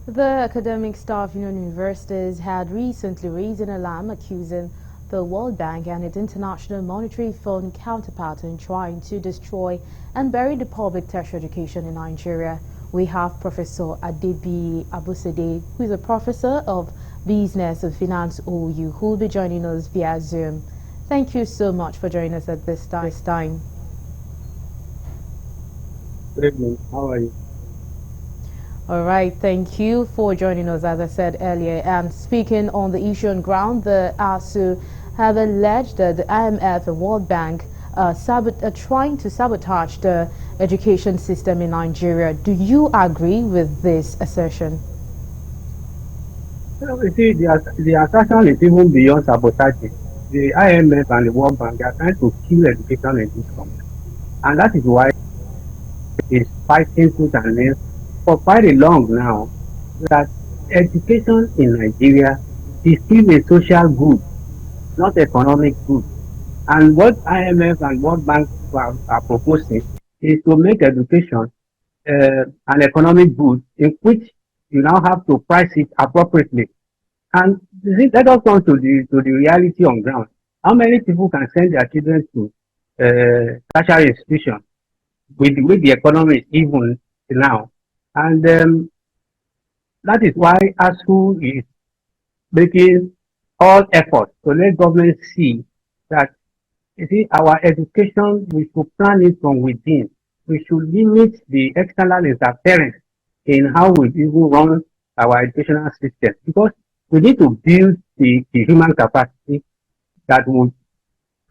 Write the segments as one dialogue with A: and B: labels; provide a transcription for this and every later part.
A: The Academic Staff Union Universities had recently raised an alarm accusing the World Bank and its International Monetary Fund counterpart in trying to destroy and bury the public tertiary education in Nigeria. We have Professor Adebiyi Abosede, who is a professor of Business and Finance OU, who will be joining us via Zoom. Thank you so much for joining us at this time.
B: Good evening. How are you?
A: All right, thank you for joining us, as I said earlier. And speaking on the issue on ground, the ASUU have alleged that the IMF and World Bank are trying to sabotage the education system in Nigeria. Do you agree with this assertion?
B: You see, the assertion is even beyond sabotage. The IMF and the World Bank are trying to kill education in this country. And that is why it's fighting tooth and nail for quite a long now that education in Nigeria is still a social good, not economic good. And what IMF and World Bank are proposing is to make education an economic good in which you now have to price it appropriately. And let us come to the reality on ground. How many people can send their children to tertiary institutions with the economy even now? And that is why ASUU is making all efforts to let government see that our education, we should plan it from within. We should limit the external interference in how we even run our educational system, because we need to build the human capacity that would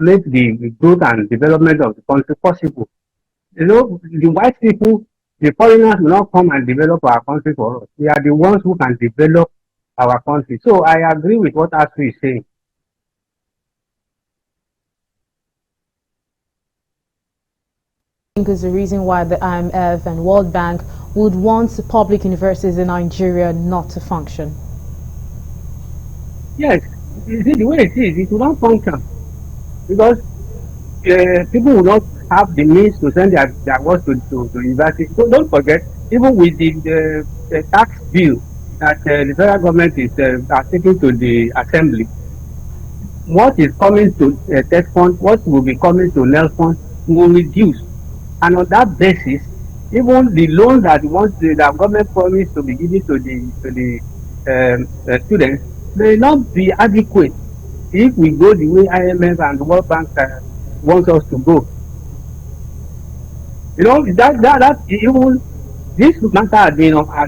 B: make the growth and development of the country possible. You know, the white people, the foreigners will not come and develop our country for us. We are the ones who can develop our country. So I agree with what ASUU is saying.
A: I think is the reason why the IMF and World Bank would want public universities in Nigeria not to function.
B: Yes, you see, the way it is, it will not function because people will not have the means to send their work to university. So don't forget, even with the tax bill that the federal government is taking to the assembly, what is coming to tech fund, what will be coming to NEL fund will reduce. And on that basis, even the loan that the government promised to be given to the students may not be adequate if we go the way IMF and the World Bank wants us to go. You know, that even this matter has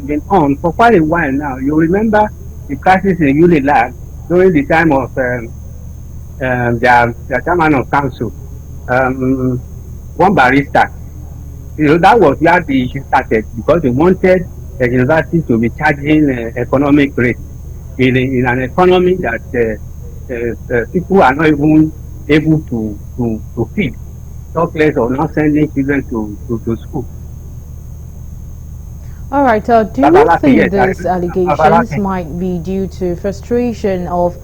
B: been on for quite a while now. You remember the crisis in Unilag during the time of their chairman of council, one barrister. You know, that was where the issue started, because they wanted the university to be charging economic rate in an economy that people are not even able to feed, talk less of not sending children to school.
A: All right. Do you think these allegations might be due to frustration of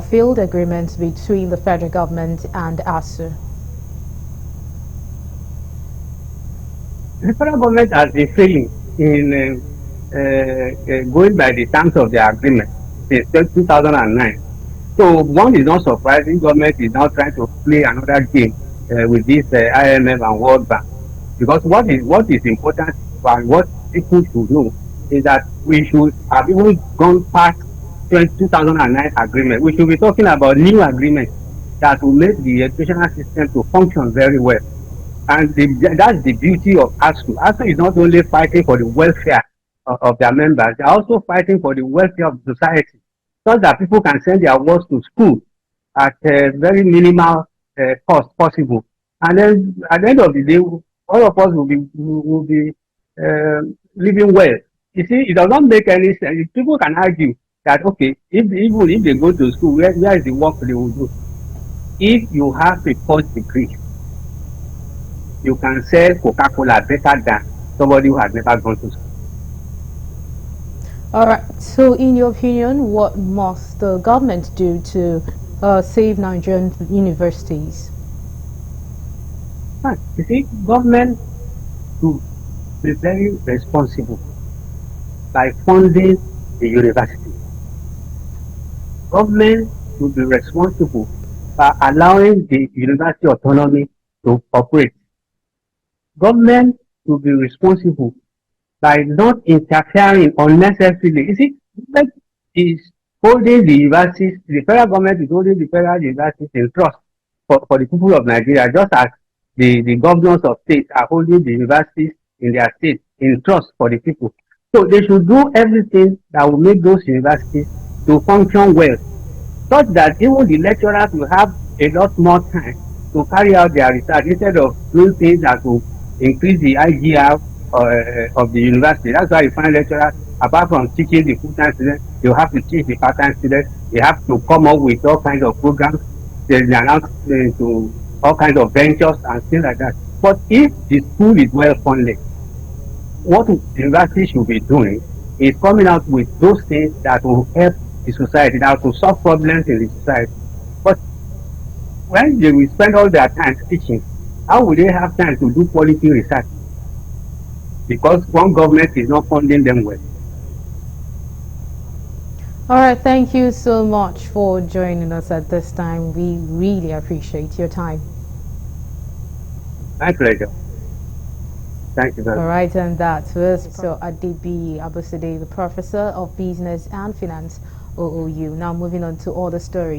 A: failed agreements between the federal government and ASUU?
B: The federal government has been failing in going by the terms of the agreement since 2009. So one is not surprising. Government is now trying to play another game with this IMF and World Bank, because what is important and what people should know is that we should have even gone past 2009 agreement. We should be talking about new agreements that will make the educational system to function very well. And that's the beauty of ASUU. ASUU is not only fighting for the welfare of their members, they are also fighting for the welfare of society, so that people can send their works to school at a very minimal cost possible. And then at the end of the day, all of us will be living well. You see, it does not make any sense. People can argue that, okay, even if they go to school, where is the work they will do? If you have a first degree, you can sell Coca-Cola better than somebody who has never gone to school.
A: All right. So, in your opinion, what must the government do to save Nigerian universities?
B: You see, government should be very responsible by funding the university. Government should be responsible for allowing the university autonomy to operate. Government should be responsible by not interfering unnecessarily. You see, government is holding the universities, the federal government is holding the federal universities in trust for the people of Nigeria, just as the governors of states are holding the universities in their states in trust for the people. So they should do everything that will make those universities to function well, such that even the lecturers will have a lot more time to carry out their research instead of doing things that will increase the IGR of the university. That's why you find lecturers, apart from teaching the full-time students, you have to teach the part-time students. They have to come up with all kinds of programs. They announce to all kinds of ventures and things like that. But if the school is well funded, what the university should be doing is coming out with those things that will help the society, that will solve problems in the society. But when they will spend all their time teaching, how will they have time to do quality research? Because one government is not funding them well.
A: All right, thank you so much for joining us at this time. We really appreciate your time.
B: My pleasure. Thank you very much.
A: All right, and that was Professor Adebiyi Abosede, the Professor of Business and Finance, OOU. Now moving on to other stories.